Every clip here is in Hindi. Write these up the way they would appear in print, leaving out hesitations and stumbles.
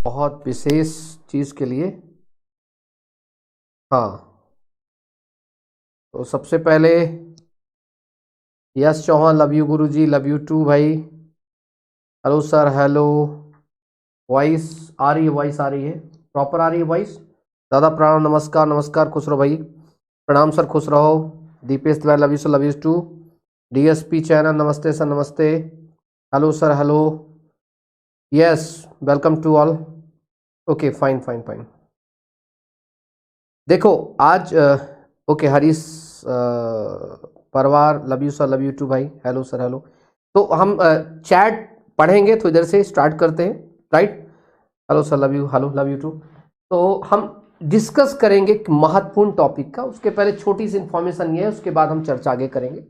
बहुत विशेष चीज के लिए। हाँ, तो सबसे पहले यस चौहान, लव यू गुरुजी, लव यू टू भाई। Hello sir, hello. वॉइस आ रही है? वॉइस आ रही है? प्रॉपर आ रही है वॉइस? दादा प्रणाम, नमस्कार नमस्कार, खुश रहो भाई। प्रणाम सर, खुश रहो। Deepesh Tiwari, love you sir, love you too. DSP channel, नमस्ते सर, नमस्ते। Hello sir, hello. Yes, welcome to all. Okay, fine fine fine. देखो आज okay, Harish Parwar, love you sir, love you too भाई। Hello sir, hello. तो हम चैट पढ़ेंगे तो इधर से स्टार्ट करते हैं, right. Hello sir, love you, hello, love you too. तो हम डिस्कस करेंगे एक महत्वपूर्ण टॉपिक का। उसके पहले छोटी सी इंफॉर्मेशन ये है, उसके बाद हम चर्चा आगे करेंगे।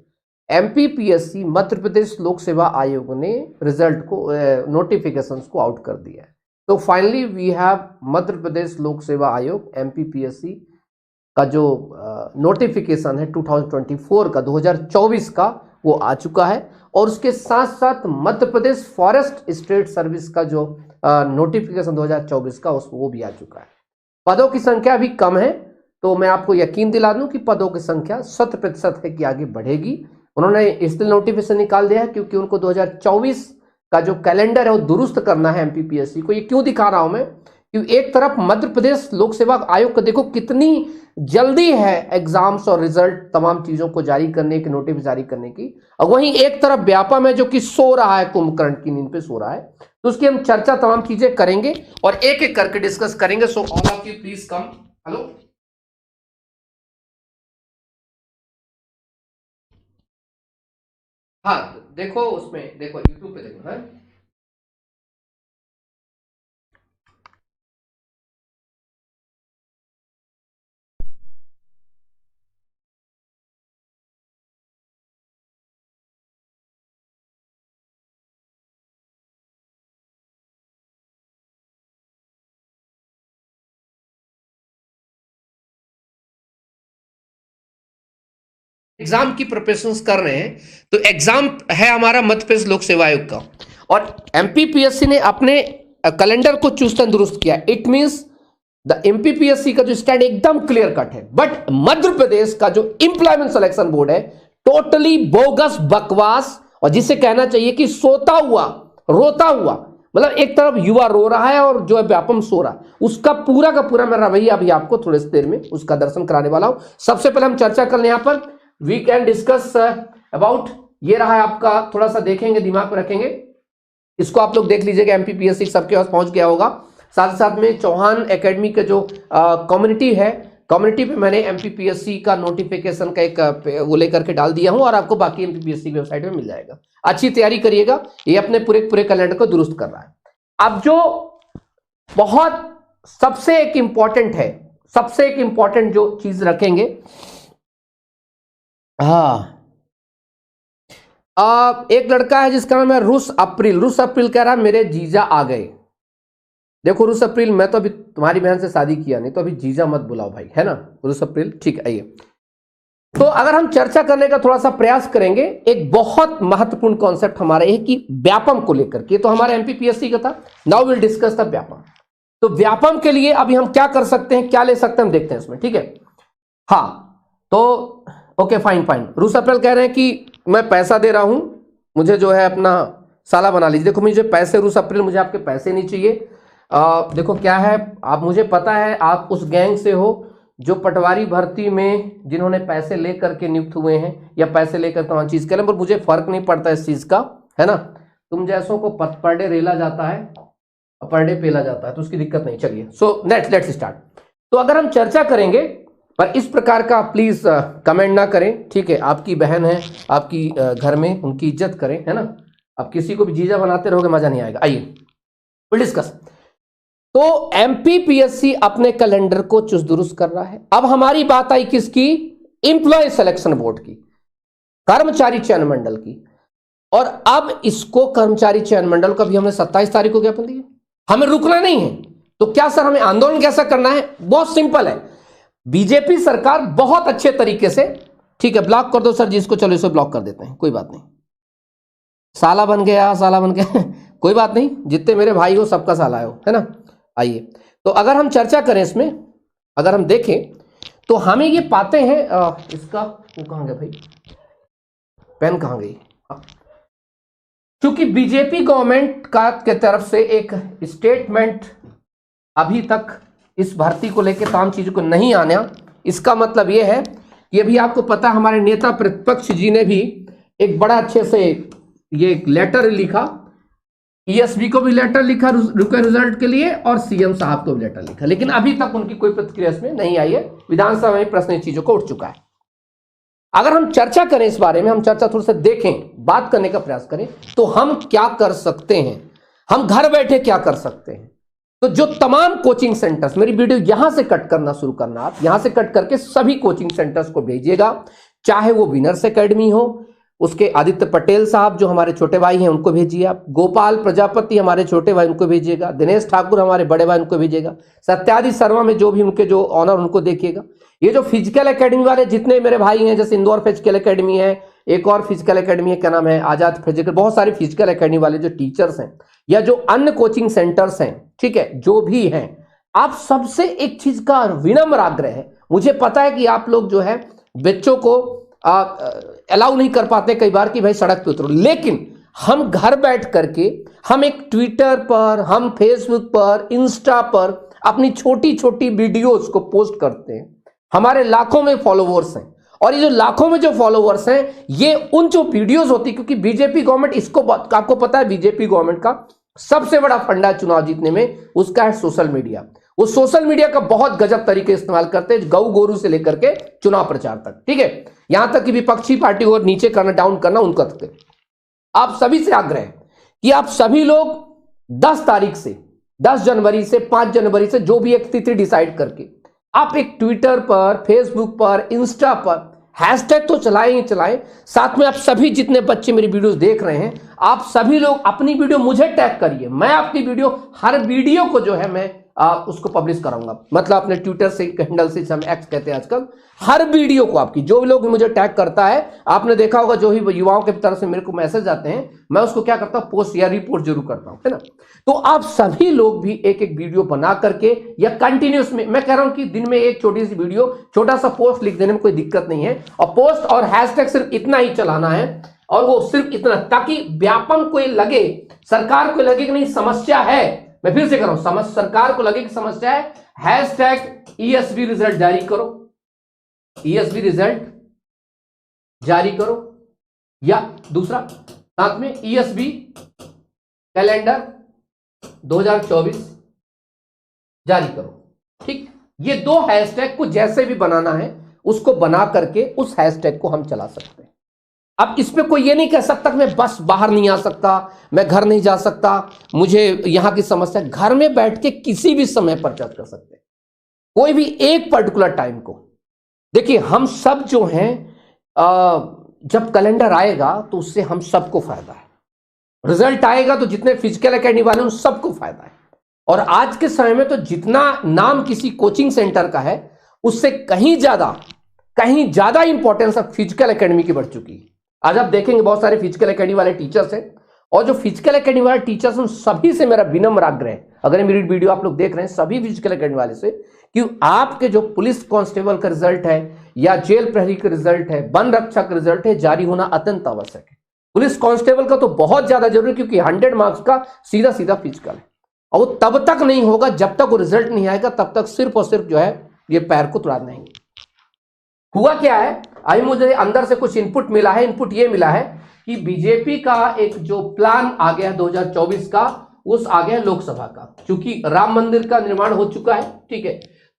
एमपीपीएससी मध्य प्रदेश लोक सेवा आयोग ने रिजल्ट को नोटिफिकेशंस को आउट कर दिया है। तो finally we have Madhya Pradesh लोक सेवा आयोग एमपीपीएससी का जो नोटिफिकेशन है 2024 का, 2024 का, वो आ चुका है। और उसके साथ साथ Madhya Pradesh forest state service का जो नोटिफिकेशन 2024 का वो भी आ चुका है। पदों की संख्या भी कम है, तो मैं आपको यकीन दिला दूं कि पदों की संख्या 100% है कि आगे बढ़ेगी। उन्होंने इसलिए नोटिफिकेशन निकाल दिया है क्योंकि उनको 2024 का जो कैलेंडर है वो दुरुस्त करना है एमपीपीएससी को। ये क्यों दिखा रहा हूं मैं? क्योंकि एक तरफ मध्य प्रदेश लोक सेवा आयोग का देखो कितनी जल्दी है एग्जाम्स और रिजल्ट तमाम चीजों को जारी करने की, नोटिस जारी करने की, और वहीं एक तरफ व्यापा में जो कि सो रहा है, कुंभकर्ण की नींद पे सो रहा है। तो उसकी हम चर्चा तमाम चीजें करेंगे और एक एक करके डिस्कस करेंगे। So all of you please come. Hello, हाँ देखो, उसमें देखो, यूट्यूब पे देखो है। एग्जाम की प्रिपरेशन कर रहे हैं, तो एग्जाम है हमारा मध्य प्रदेश लोक सेवा आयोग का, और एमपीपीएससी ने अपने कैलेंडर को चुस्त दुरुस्त किया। इट मींस द एमपीपीएससी का जो स्टैंड एकदम क्लियर कट है, बट मध्य प्रदेश का जो इंप्लॉयमेंट सिलेक्शन बोर्ड है टोटली बोगस, बकवास, और जिसे कहना चाहिए कि सोता हुआ रोता हुआ। मतलब एक तरफ युवा रो रहा है और जो है व्यापम सो रहा है। उसका पूरा का पूरा मैं रवैया अभी आपको थोड़ी सी देर में उसका दर्शन कराने वाला हूं। सबसे पहले हम चर्चा कर लें यहां पर, वी कैन डिस्कस अबाउट, ये रहा है आपका, थोड़ा सा देखेंगे, दिमाग में रखेंगे इसको। आप लोग देख लीजिएगा, एमपीपीएससी सबके पास पहुंच गया होगा। साथ साथ में चौहान एकेडमी का जो कम्युनिटी है, कम्युनिटी पे मैंने एमपीपीएससी का नोटिफिकेशन का एक वो लेकर के डाल दिया हूं, और आपको बाकी एमपीपीएससी की वेबसाइट में मिल जाएगा। अच्छी तैयारी करिएगा, ये अपने पूरे पूरे कैलेंडर को दुरुस्त कर रहा है। अब जो बहुत सबसे एक इंपॉर्टेंट है, सबसे एक इंपॉर्टेंट जो चीज रखेंगे, हाँ, एक लड़का है जिसका नाम है रुस अप्रैल। रुस अप्रैल कह रहा है मेरे जीजा आ गए। देखो रुस अप्रैल, मैं तो अभी तुम्हारी बहन से शादी किया नहीं, तो अभी जीजा मत बुलाओ भाई, है ना रुस अप्रैल, ठीक है। आइए, तो अगर हम चर्चा करने का थोड़ा सा प्रयास करेंगे, एक बहुत महत्वपूर्ण कॉन्सेप्ट हमारा यह कि व्यापम को लेकर के, तो हमारा एमपीपीएससी का था। Now will discuss the Vyapam. तो व्यापम के लिए अभी हम क्या कर सकते हैं, क्या ले सकते हैं, हम देखते हैं इसमें, ठीक है। हाँ, तो ओके, फाइन फाइन। रूस अप्रैल कह रहे हैं कि मैं पैसा दे रहा हूं, मुझे जो है अपना साला बना लीजिए। देखो मुझे पैसे, रूस अप्रैल, मुझे आपके पैसे नहीं चाहिए। देखो क्या है, आप, मुझे पता है आप उस गैंग से हो जो पटवारी भर्ती में जिन्होंने पैसे लेकर के नियुक्त हुए हैं या पैसे लेकर तमाम चीज करें, पर मुझे फर्क नहीं पड़ता इस चीज का, है ना। तुम जैसों को पर डे रेला जाता है, पर डे पेला जाता है, तो उसकी दिक्कत नहीं। चलिए, सो लेट्स स्टार्ट। तो अगर हम चर्चा करेंगे, पर इस प्रकार का प्लीज कमेंट ना करें, ठीक है। आपकी बहन है, आपकी घर में, उनकी इज्जत करें, है ना। अब किसी को भी जीजा बनाते रहोगे मजा नहीं आएगा। आइए विल डिस्कस। तो एमपीपीएससी अपने कैलेंडर को चुस्त दुरुस्त कर रहा है। अब हमारी बात आई किसकी? इंप्लॉय सिलेक्शन बोर्ड की, कर्मचारी चयन मंडल की। और अब इसको कर्मचारी चयन मंडल को अभी हमने 27 तारीख को ज्ञापन दिया, हमें रुकना नहीं है। तो क्या सर हमें आंदोलन कैसा करना है? बहुत सिंपल है। बीजेपी सरकार बहुत अच्छे तरीके से, ठीक है, ब्लॉक कर दो सर जिसको, चलो इसे ब्लॉक कर देते हैं, कोई बात नहीं। साला बन गया, साला बन गया कोई बात नहीं, जितने मेरे भाई हो सबका साला हो, है ना। आइए, तो अगर हम चर्चा करें इसमें, अगर हम देखें तो हमें ये पाते हैं इसका वो कहाँ गया भाई, पेन कहाँ गई। क्योंकि बीजेपी गवर्नमेंट का के तरफ से एक स्टेटमेंट अभी तक इस भर्ती को लेकर तमाम चीजों को नहीं आना, इसका मतलब ये है, ये भी आपको पता, हमारे नेता प्रतिपक्ष जी ने भी एक बड़ा अच्छे से ये लेटर लिखा, ईएसबी को भी लेटर लिखा रुके रिजल्ट के लिए और सीएम साहब को भी लेटर लिखा, लेकिन अभी तक उनकी कोई प्रतिक्रिया इसमें नहीं आई है। विधानसभा में प्रश्न चीजों को उठ चुका है। अगर हम चर्चा करें इस बारे में, हम चर्चा थोड़ा सा देखें, बात करने का प्रयास करें, तो हम क्या कर सकते हैं, हम घर बैठे क्या कर सकते हैं। तो जो तमाम कोचिंग सेंटर्स, मेरी वीडियो यहां से कट करना शुरू करना, आप यहां से कट करके सभी कोचिंग सेंटर्स को भेजिएगा, चाहे वो विनर्स एकेडमी हो, उसके आदित्य पटेल साहब जो हमारे छोटे भाई हैं उनको भेजिए आप, गोपाल प्रजापति हमारे छोटे भाई उनको भेजिएगा, दिनेश ठाकुर हमारे बड़े भाई उनको भेजिएगा, सत्यादि शर्मा में जो भी उनके जो ऑनर उनको देखिएगा। ये जो फिजिकल एकेडमी वाले जितने मेरे भाई हैं, जैसे इंदौर फिजिकल एकेडमी है, एक और फिजिकल एकेडमी है, क्या नाम है, आजाद फिजिकल, बहुत सारे फिजिकल एकेडमी वाले जो टीचर्स हैं या जो अन्य कोचिंग सेंटर्स हैं, ठीक है, जो भी हैं, आप सबसे एक चीज का विनम्र आग्रह है, मुझे पता है कि आप लोग जो है बच्चों को अलाउ नहीं कर पाते कई बार कि भाई सड़क पे उतरो, लेकिन हम घर बैठ करके, हम एक ट्विटर पर, हम फेसबुक पर, इंस्टा पर अपनी छोटी छोटी वीडियोस को पोस्ट करते हैं, हमारे लाखों में फॉलोवर्स हैं, और ये जो लाखों में जो फॉलोवर्स हैं, ये उन जो वीडियोस होती, क्योंकि बीजेपी गवर्नमेंट, इसको आपको पता है बीजेपी गवर्नमेंट का सबसे बड़ा फंडा चुनाव जीतने में उसका है सोशल मीडिया। वो सोशल मीडिया का बहुत गजब तरीके इस्तेमाल करते हैं, गऊ गोरू से लेकर के चुनाव प्रचार तक, ठीक है, यहां तक कि विपक्षी पार्टी को नीचे करना, डाउन करना उनका तक। आप सभी से आग्रह है कि आप सभी लोग 10 तारीख से, 10 जनवरी से 5 जनवरी से, जो भी एक तिथि डिसाइड करके आप एक ट्विटर पर, फेसबुक पर, इंस्टा पर हैशटैग तो चलाएं ही चलाएं, साथ में आप सभी जितने बच्चे मेरी वीडियोस देख रहे हैं, आप सभी लोग अपनी वीडियो मुझे टैग करिए, मैं आपकी वीडियो, हर वीडियो को जो है मैं उसको पब्लिश कराऊंगा, मतलब अपने ट्विटर से, हैंडल से, हम एक्स कहते हैं आजकल, हर वीडियो को आपकी, जो भी लोग मुझे टैग करता है, आपने देखा होगा जो ही युवाओं की तरफ से मेरे को मैसेज आते हैं, मैं उसको क्या करता हूं, पोस्ट या रिपोर्ट जरूर करता हूं, है ना। तो आप सभी लोग भी एक एक वीडियो बना करके या कंटिन्यूस में, मैं कह रहा हूं कि दिन में एक छोटी सी वीडियो, छोटा सा पोस्ट लिख देने में कोई दिक्कत नहीं है, और पोस्ट और हैशटैग सिर्फ इतना ही चलाना है, और वो सिर्फ इतना, ताकि व्यापम को लगे, सरकार को लगे कि नहीं समस्या है, मैं फिर से कर रहा हूं, सरकार को लगे कि समस्या है, हैशटैग ईएसबी रिजल्ट जारी करो, ईएसबी रिजल्ट जारी करो, या दूसरा साथ में ईएसबी कैलेंडर 2024 जारी करो, ठीक। ये दो हैशटैग को जैसे भी बनाना है उसको बना करके उस हैशटैग को हम चला सकते हैं। अब इसमें कोई ये नहीं कह सकता कि मैं बस बाहर नहीं आ सकता, मैं घर नहीं जा सकता, मुझे यहां की समस्या, घर में बैठ के किसी भी समय पर चर्चा कर सकते हैं, कोई भी एक पर्टिकुलर टाइम को। देखिए हम सब जो हैं, जब कैलेंडर आएगा तो उससे हम सबको फायदा है, रिजल्ट आएगा तो जितने फिजिकल एकेडमी वाले उन सबको फायदा है, और आज के समय में तो जितना नाम किसी कोचिंग सेंटर का है उससे कहीं ज्यादा इंपॉर्टेंस अब फिजिकल एकेडमी की बढ़ चुकी है। आज आप देखेंगे बहुत सारे फिजिकल एकेडमी वाले टीचर्स हैं, और जो फिजिकल एकेडमी वाले टीचर्स हैं सभी से मेरा विनम्र आग्रह है, अगर मेरी वीडियो आप लोग देख रहे हैं सभी फिजिकल एकेडमी वाले से, कि आपके जो पुलिस कांस्टेबल का रिजल्ट है या जेल प्रहरी का रिजल्ट है, वन रक्षक का रिजल्ट है, जारी होना अत्यंत आवश्यक है। पुलिस कांस्टेबल का तो बहुत ज्यादा जरूरी है, क्योंकि 100 मार्क्स का सीधा सीधा फिजिकल है, और वो तब तक नहीं होगा जब तक वो रिजल्ट नहीं आएगा, तब तक सिर्फ और सिर्फ जो है ये पैर को तुड़ा नहीं। हुआ क्या है, अभी मुझे अंदर से कुछ इनपुट मिला है, इनपुट ये मिला है कि बीजेपी का एक जो प्लान आ गया 2024 का, उस आ गया लोकसभा का, क्योंकि राम मंदिर का निर्माण हो चुका है, ठीक है,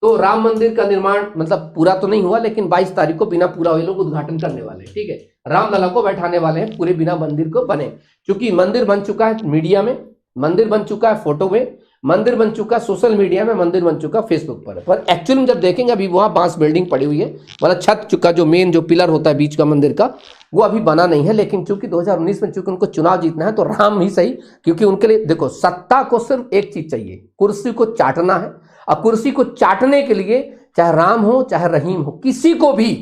तो राम मंदिर का निर्माण मतलब पूरा तो नहीं हुआ, लेकिन 22 तारीख को बिना पूरा हुए लोग उद्घाटन करने वाले हैं, ठीक है, रामलला को बैठाने वाले हैं पूरे बिना मंदिर को बने, क्योंकि मंदिर बन चुका है मीडिया में, मंदिर बन चुका है फोटो में, मंदिर बन चुका सोशल मीडिया में, मंदिर बन चुका फेसबुक पर एक्चुअली में जब देखेंगे अभी वहां बांस बिल्डिंग पड़ी हुई है, मतलब छत चुका जो मेन जो पिलर होता है बीच का मंदिर का, वो अभी बना नहीं है। लेकिन चूंकि 2019 में चूंकि उनको चुनाव जीतना है तो राम ही सही, क्योंकि उनके लिए देखो सत्ता को सिर्फ एक चीज चाहिए, कुर्सी को चाटना है, और कुर्सी को चाटने के लिए चाहे राम हो चाहे रहीम हो, किसी को भी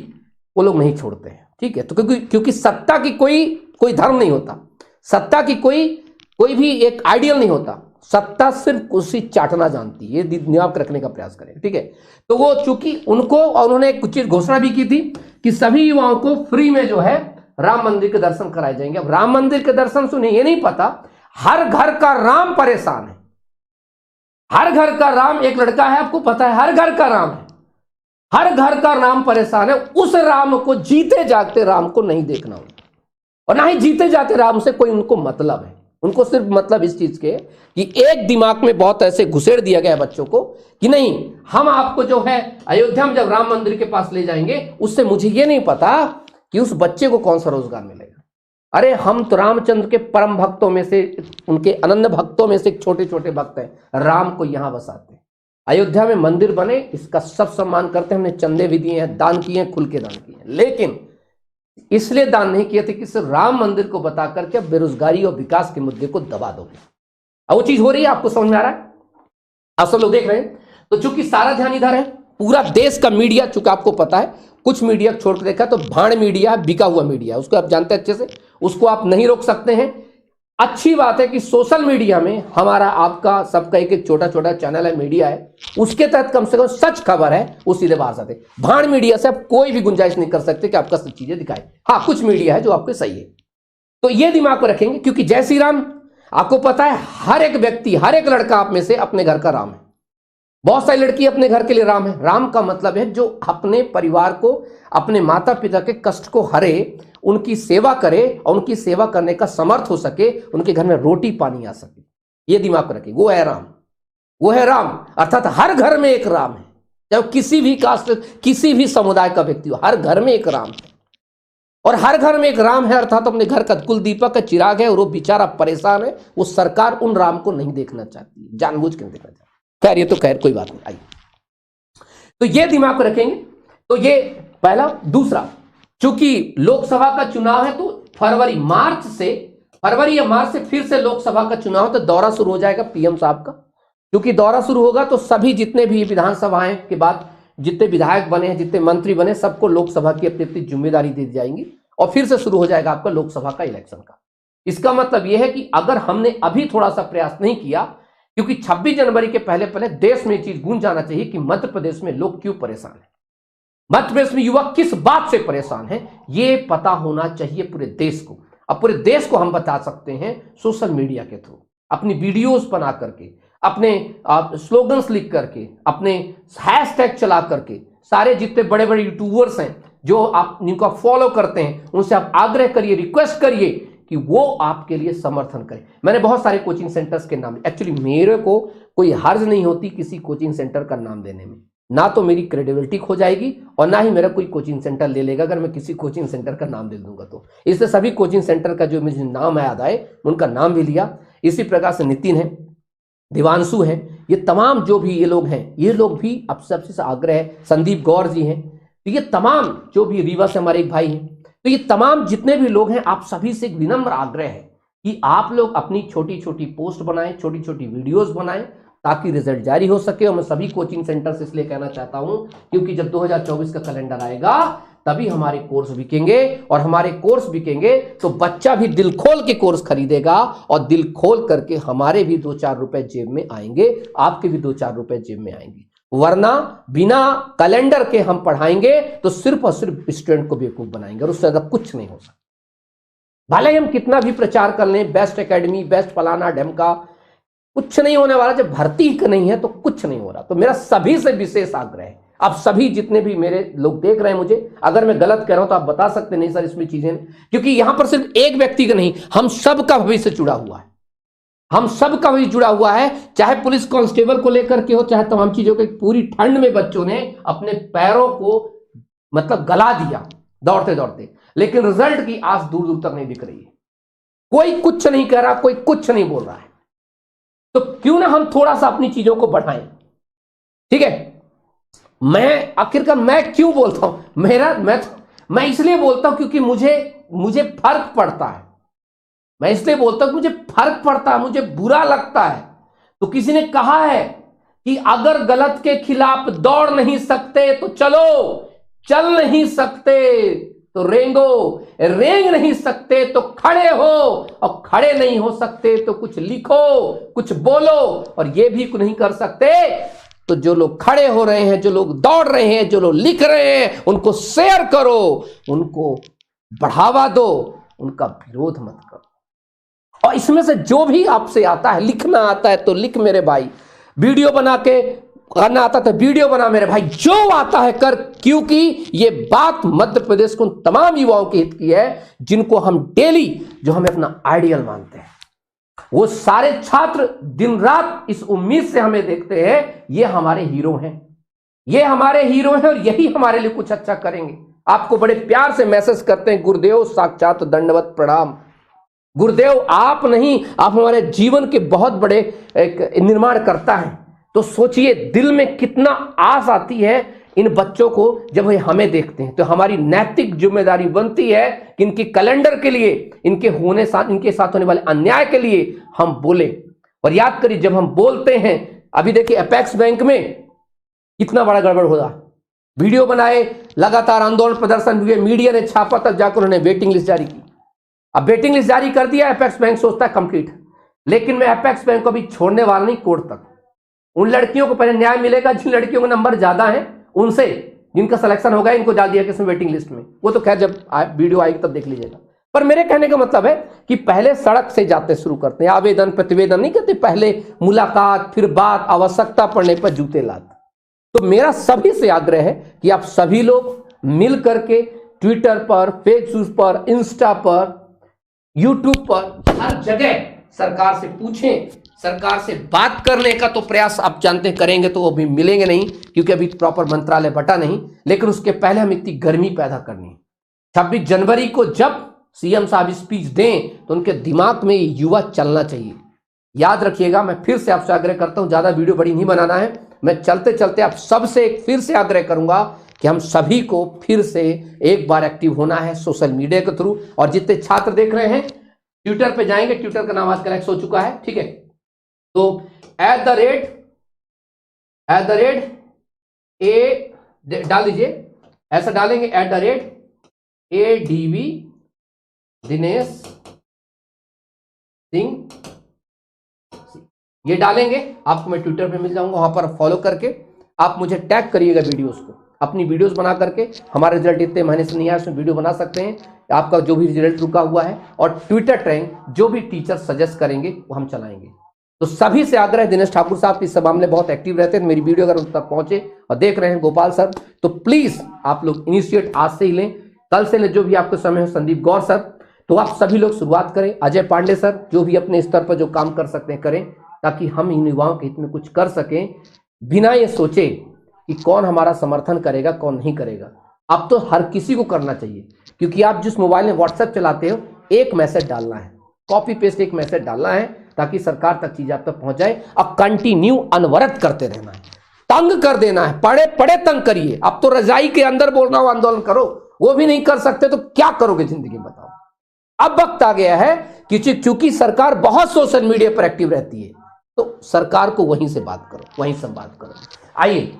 वो लोग नहीं छोड़ते हैं, ठीक है। तो क्योंकि सत्ता की कोई धर्म नहीं होता, सत्ता की कोई भी एक आइडियल नहीं होता, सत्ता सिर्फ कुर्सी चाटना जानती है, ये दिमाग रखने का प्रयास करें, ठीक है। तो वो चूंकि उनको, और उन्होंने कुछ चीज घोषणा भी की थी कि सभी युवाओं को फ्री में जो है राम मंदिर के दर्शन कराए जाएंगे। अब राम मंदिर के दर्शन से उन्हें ये नहीं पता, हर घर का राम परेशान है, हर घर का राम एक लड़का है, आपको पता है, हर घर का राम है, हर घर का राम परेशान है। उस राम को, जीते जागते राम को नहीं देखना होगा, और ना ही जीते जाते राम से कोई उनको मतलब है। उनको सिर्फ मतलब इस चीज के कि एक दिमाग में बहुत ऐसे घुसेड़ दिया गया है बच्चों को कि नहीं, हम आपको जो है अयोध्या में जब राम मंदिर के पास ले जाएंगे, उससे मुझे ये नहीं पता कि उस बच्चे को कौन सा रोजगार मिलेगा। अरे हम तो रामचंद्र के परम भक्तों में से, उनके अनन्य भक्तों में से छोटे छोटे भक्त हैं, राम को यहां बसाते हैं। अयोध्या में मंदिर बने, इसका सब सम्मान करते हैं, हमने चंदे भी दिए हैं, दान किए हैं, खुल के दान किए हैं, लेकिन इसलिए दान नहीं किए थे कि सिर्फ राम मंदिर को बता करके अब बेरोजगारी और विकास के मुद्दे को दबा दोगे। अब वो चीज हो रही है, आपको समझ में आ रहा है, आप सब लोग देख रहे हैं। तो चूंकि सारा ध्यान इधर है, पूरा देश का मीडिया, चूंकि आपको पता है कुछ मीडिया छोड़ के देखा तो भाड़ मीडिया, बिका हुआ मीडिया, उसको आप जानते हैं अच्छे से, उसको आप नहीं रोक सकते हैं। अच्छी बात है कि सोशल मीडिया में हमारा, आपका, सबका एक एक छोटा छोटा चैनल है, मीडिया है, उसके तहत कम से कम सच खबर है वो सीधे बाहर आते। भाड़ मीडिया से आप कोई भी गुंजाइश नहीं कर सकते कि आपका सच चीजें दिखाए। हाँ, कुछ मीडिया है जो आपके सही है, तो ये दिमाग में रखेंगे, क्योंकि जय श्री राम, आपको पता है हर एक व्यक्ति, हर एक लड़का आप में से अपने घर का राम है। बहुत सारी लड़की अपने घर के लिए राम है। राम का मतलब है जो अपने परिवार को, अपने माता पिता के कष्ट को हरे, उनकी सेवा करे, और उनकी सेवा करने का समर्थ हो सके, उनके घर में रोटी पानी आ सके, ये दिमाग में रखिए। वो है राम, वो है राम, अर्थात हर घर में एक राम है। जब किसी भी कास्ट, किसी भी समुदाय का व्यक्ति हो, हर घर में एक राम है, और हर घर में एक राम है, अर्थात अपने घर का कुल दीपक का चिराग है, और वो बेचारा परेशान है। वो सरकार उन राम को नहीं देखना चाहती, जानबूझ के नहीं देखना चाहती। खैर, ये तो खैर कोई बात नहीं। आइए, तो ये दिमाग में रखेंगे। तो ये पहला। दूसरा, चूंकि लोकसभा का चुनाव है, तो फरवरी या मार्च से फिर से लोकसभा का चुनाव, तो दौरा शुरू हो जाएगा पीएम साहब का। क्योंकि दौरा शुरू होगा तो सभी जितने भी विधानसभाएं के बाद जितने विधायक बने हैं, जितने मंत्री बने, सबको लोकसभा की अपनी अपनी जिम्मेदारी दी जाएंगी, और फिर से शुरू हो जाएगा आपका लोकसभा का इलेक्शन का। इसका मतलब यह है कि अगर हमने अभी थोड़ा सा प्रयास नहीं किया, क्योंकि 26 जनवरी के पहले पहले देश में ये चीज गूंज जाना चाहिए कि मध्य प्रदेश में लोग क्यों परेशान हैं, मध्य प्रदेश में युवा किस बात से परेशान है, ये पता होना चाहिए पूरे देश को। अब पूरे देश को हम बता सकते हैं सोशल मीडिया के थ्रू, अपनी वीडियोस बना करके, अपने स्लोगन्स लिख करके, अपने हैशटैग चला करके। सारे जितने बड़े बड़े यूट्यूबर्स हैं जो आप इनको फॉलो करते हैं, उनसे आप आग्रह करिए, रिक्वेस्ट करिए कि वो आपके लिए समर्थन करें। मैंने बहुत सारे कोचिंग सेंटर्स के नाम, एक्चुअली मेरे को कोई हर्ज नहीं होती किसी कोचिंग सेंटर का नाम देने में, ना तो मेरी क्रेडिबिलिटी खो जाएगी और ना ही मेरा कोई कोचिंग सेंटर ले लेगा अगर मैं किसी कोचिंग सेंटर का नाम दे दूंगा तो। इसलिए सभी कोचिंग सेंटर का जो मुझे नाम याद आए उनका नाम भी लिया। इसी प्रकार से नितिन है, दिवांशु है, ये तमाम जो भी ये लोग हैं, ये लोग भी अब सबसे आग्रह है, संदीप गौर जी हैं, तो ये तमाम जो भी रीवा से हमारे एक भाई हैं, तो ये तमाम जितने भी लोग हैं, आप सभी से एक विनम्र आग्रह है कि आप लोग अपनी छोटी छोटी पोस्ट बनाएं, छोटी छोटी वीडियोस बनाएं, ताकि रिजल्ट जारी हो सके। और मैं सभी कोचिंग सेंटर से इसलिए कहना चाहता हूं क्योंकि जब 2024 का कैलेंडर आएगा तभी हमारे कोर्स बिकेंगे, और हमारे कोर्स बिकेंगे तो बच्चा भी दिल खोल के कोर्स खरीदेगा, और दिल खोल करके हमारे भी 2-4 रुपए जेब में आएंगे, आपके भी 2-4 रुपए जेब में आएंगे। वरना बिना कैलेंडर के हम पढ़ाएंगे तो सिर्फ और सिर्फ स्टूडेंट को बेवकूफ बनाएंगे, और उससे ज्यादा कुछ नहीं हो सकता। भले हम कितना भी प्रचार कर लें, बेस्ट एकेडमी, बेस्ट फलाना ढमका, कुछ नहीं होने वाला। जब भर्ती नहीं है तो कुछ नहीं हो रहा। तो मेरा सभी से विशेष आग्रह है, आप सभी जितने भी मेरे लोग देख रहे हैं मुझे, अगर मैं गलत कह रहा हूं तो आप बता सकते नहीं सर इसमें चीजें, क्योंकि यहां पर सिर्फ एक व्यक्ति का नहीं, हम सबका भविष्य जुड़ा हुआ है, हम सबका भविष्य जुड़ा हुआ है। चाहे पुलिस कांस्टेबल को लेकर के हो, चाहे तमाम चीजों के। पूरी ठंड में बच्चों ने अपने पैरों को मतलब गला दिया दौड़ते दौड़ते, लेकिन रिजल्ट की आस दूर दूर तक नहीं दिख रही है। कोई कुछ नहीं कह रहा, कोई कुछ नहीं बोल रहा है। तो क्यों ना हम थोड़ा सा अपनी चीजों को बढ़ाएं, ठीक है। मैं आखिरकार मैं क्यों बोलता हूं, मैं इसलिए बोलता हूं क्योंकि मुझे फर्क पड़ता है। मैं इसलिए बोलता हूं कि मुझे फर्क पड़ता है, मुझे बुरा लगता है। तो किसी ने कहा है कि अगर गलत के खिलाफ दौड़ नहीं सकते तो चलो, चल नहीं सकते तो रेंगो, रेंग नहीं सकते तो खड़े हो, और खड़े नहीं हो सकते तो कुछ लिखो, कुछ बोलो, और ये भी नहीं कर सकते तो जो लोग खड़े हो रहे हैं, जो लोग दौड़ रहे हैं, जो लोग लिख रहे हैं, उनको शेयर करो, उनको बढ़ावा दो, उनका विरोध मत करो। और इसमें से जो भी आपसे आता है, लिखना आता है तो लिख मेरे भाई, वीडियो बना के करना आता तो वीडियो बना मेरे भाई, जो आता है कर, क्योंकि ये बात मध्य प्रदेश को तमाम युवाओं के हित की है जिनको हम डेली, जो हमें अपना आइडियल मानते हैं। वो सारे छात्र दिन रात इस उम्मीद से हमें देखते हैं, ये हमारे हीरो हैं, ये हमारे हीरो हैं, और यही हमारे लिए कुछ अच्छा करेंगे। आपको बड़े प्यार से मैसेज करते हैं, गुरुदेव साक्षात दंडवत प्रणाम। गुरुदेव आप नहीं, आप हमारे जीवन के बहुत बड़े एक निर्माण करता है। तो सोचिए दिल में कितना आस आती है इन बच्चों को जब वे हमें देखते हैं। तो हमारी नैतिक जिम्मेदारी बनती है कि इनके कैलेंडर के लिए, इनके साथ होने वाले अन्याय के लिए हम बोले। और याद करिए जब हम बोलते हैं, अभी देखिए अपेक्स बैंक में कितना बड़ा गड़बड़ हो रहा, वीडियो बनाए, लगातार आंदोलन प्रदर्शन हुए, मीडिया ने छापा, तक जाकर उन्होंने वेटिंग लिस्ट जारी की। अब वेटिंग लिस्ट जारी कर दिया, अपेक्स बैंक सोचता है कंप्लीट, लेकिन मैं अपेक्स बैंक को अभी छोड़ने वाला नहीं, कोर्ट तक। उन लड़कियों को पहले न्याय मिलेगा जिन लड़कियों के नंबर ज्यादा हैं, उनसे जिनका सिलेक्शन होगा, इनको डाल दिया किसी वेटिंग लिस्ट में। वो तो खैर जब वीडियो आएगी तब देख लीजिएगा। पर मेरे कहने का मतलब है कि पहले सड़क से जाते शुरू करते हैं, आवेदन प्रतिवेदन नहीं कहते, पहले मुलाकात, फिर बात, आवश्यकता पड़ने पर जूते लात। तो मेरा सभी से आग्रह है कि आप सभी लोग मिल करके ट्विटर पर, फेसबुक पर, इंस्टा पर, यूट्यूब पर, हर जगह सरकार से पूछें, सरकार से बात करने का तो प्रयास आप जानते हैं करेंगे तो वो भी मिलेंगे नहीं, क्योंकि अभी प्रॉपर मंत्रालय बटा नहीं। लेकिन उसके पहले हम इतनी गर्मी पैदा करनी है। 26 जनवरी को जब सीएम साहब स्पीच दें तो उनके दिमाग में युवा चलना चाहिए। याद रखिएगा, मैं फिर से आपसे आग्रह करता हूं, ज्यादा वीडियो बड़ी नहीं बनाना है। मैं चलते चलते आप सबसे फिर से आग्रह करूंगा कि हम सभी को फिर से एक बार एक्टिव होना है सोशल मीडिया के थ्रू। और जितने छात्र देख रहे हैं ट्विटर पे जाएंगे, ट्विटर का नाम आजकल एक्स हो चुका है, ठीक है। तो @ ए डाल दीजिए, ऐसा डालेंगे @ADV दिनेश सिंह, ये डालेंगे, आपको मैं ट्विटर पे मिल जाऊंगा, वहां पर फॉलो करके आप मुझे टैग करिएगा वीडियोस को, अपनी वीडियोस बना करके। हमारा रिजल्ट इतने महीने से नहीं आया, उसमें वीडियो बना सकते हैं, आपका जो भी रिजल्ट रुका हुआ है। और ट्विटर ट्रेंड जो भी टीचर सजेस्ट करेंगे वो हम चलाएंगे। तो सभी से आग्रह, दिनेश ठाकुर साहब इस मामले में बहुत एक्टिव रहते हैं, मेरी वीडियो अगर उन तक पहुंचे और देख रहे हैं गोपाल सर, तो प्लीज आप लोग इनिशिएट आज से ही लें, कल से जो भी आपको समय हो, संदीप गौर सर, तो आप सभी लोग शुरुआत करें, अजय पांडे सर, जो भी अपने स्तर पर जो काम कर सकते हैं करें, ताकि हम इन युवाओं के हित में कुछ कर सकें, बिना ये सोचे कि कौन हमारा समर्थन करेगा कौन नहीं करेगा। अब तो हर किसी को करना चाहिए, क्योंकि आप जिस मोबाइल में व्हाट्सएप चलाते हो, एक मैसेज डालना है, कॉपी पेस्ट एक मैसेज डालना है, ताकि सरकार तक चीज आप तक पहुंच जाए। अब कंटिन्यू अनवरत करते रहना है, तंग कर देना है, पड़े पड़े तंग करिए। अब तो रजाई के अंदर बोलना हो आंदोलन करो, वो भी नहीं कर सकते तो क्या करोगे जिंदगी में, बताओ। अब वक्त आ गया है कि चूंकि सरकार बहुत सोशल मीडिया पर एक्टिव रहती है, तो सरकार को वहीं से बात करो, वहीं से बात करो। आइए,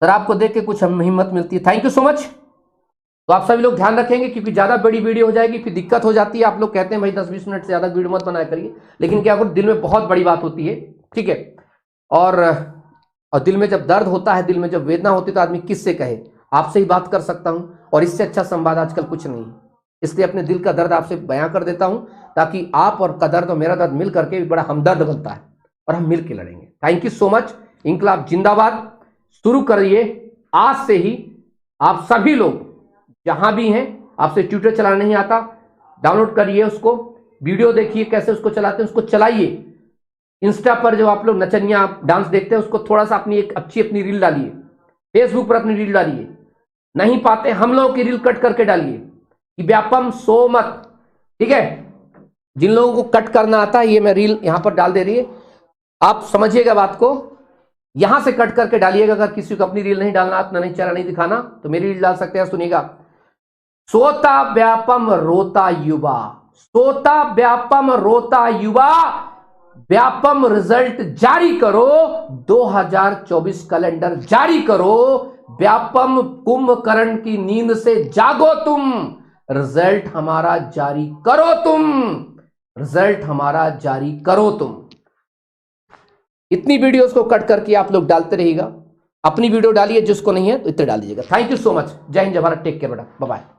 सर आपको देख के कुछ हिम्मत मिलती है, थैंक यू सो मच। तो आप सभी लोग ध्यान रखेंगे, क्योंकि ज्यादा बड़ी वीडियो हो जाएगी फिर दिक्कत हो जाती है। आप लोग कहते हैं भाई 10-20 मिनट से ज्यादा वीडियो मत बनाया करिए, लेकिन क्या करो, दिल में बहुत बड़ी बात होती है, ठीक है। और दिल में जब दर्द होता है, दिल में जब वेदना होती है, तो आदमी किससे कहे, आपसे ही बात कर सकता हूं, और इससे अच्छा संवाद आजकल कुछ नहीं है। इसलिए अपने दिल का दर्द आपसे बयां कर देता हूं, ताकि आप और का दर्द और मेरा दर्द मिल करके बड़ा हमदर्द बनता है, और हम मिल के लड़ेंगे। Thank you so much. इंकलाब जिंदाबाद। शुरू करिए आज से ही, आप सभी लोग जहां भी हैं, आपसे ट्विटर चलाना नहीं आता, डाउनलोड करिए उसको, वीडियो देखिए कैसे उसको चलाते हैं, उसको चलाइए। इंस्टा पर जो आप लोग नचनिया डांस देखते हैं, उसको थोड़ा सा अपनी एक अच्छी अपनी रील डालिए, फेसबुक पर अपनी रील डालिए, नहीं पाते हम लोगों की रील कट करके डालिए कि व्यापम सो मत, ठीक है। जिन लोगों को कट करना आता है, ये मैं रील यहां पर डाल दे रही है, आप समझिएगा बात को, यहां से कट करके डालिएगा। अगर किसी को अपनी रील नहीं डालना, अपना नहीं चेहरा नहीं दिखाना, तो मेरी रील डाल सकते हैं। सुनिएगा, सोता व्यापम रोता युवा, सोता व्यापम रोता युवा, व्यापम रिजल्ट जारी करो, 2024 कैलेंडर जारी करो, व्यापम कुंभकर्ण की नींद से जागो तुम, रिजल्ट हमारा जारी करो तुम, रिजल्ट हमारा जारी करो तुम। इतनी वीडियोस को कट करके आप लोग डालते रहिएगा, अपनी वीडियो डालिए, जिसको नहीं है तो इतने डाल दीजिएगा। Thank you so much. जय हिंद, जय भारत, टेक केयर बेटा, बाय बाय।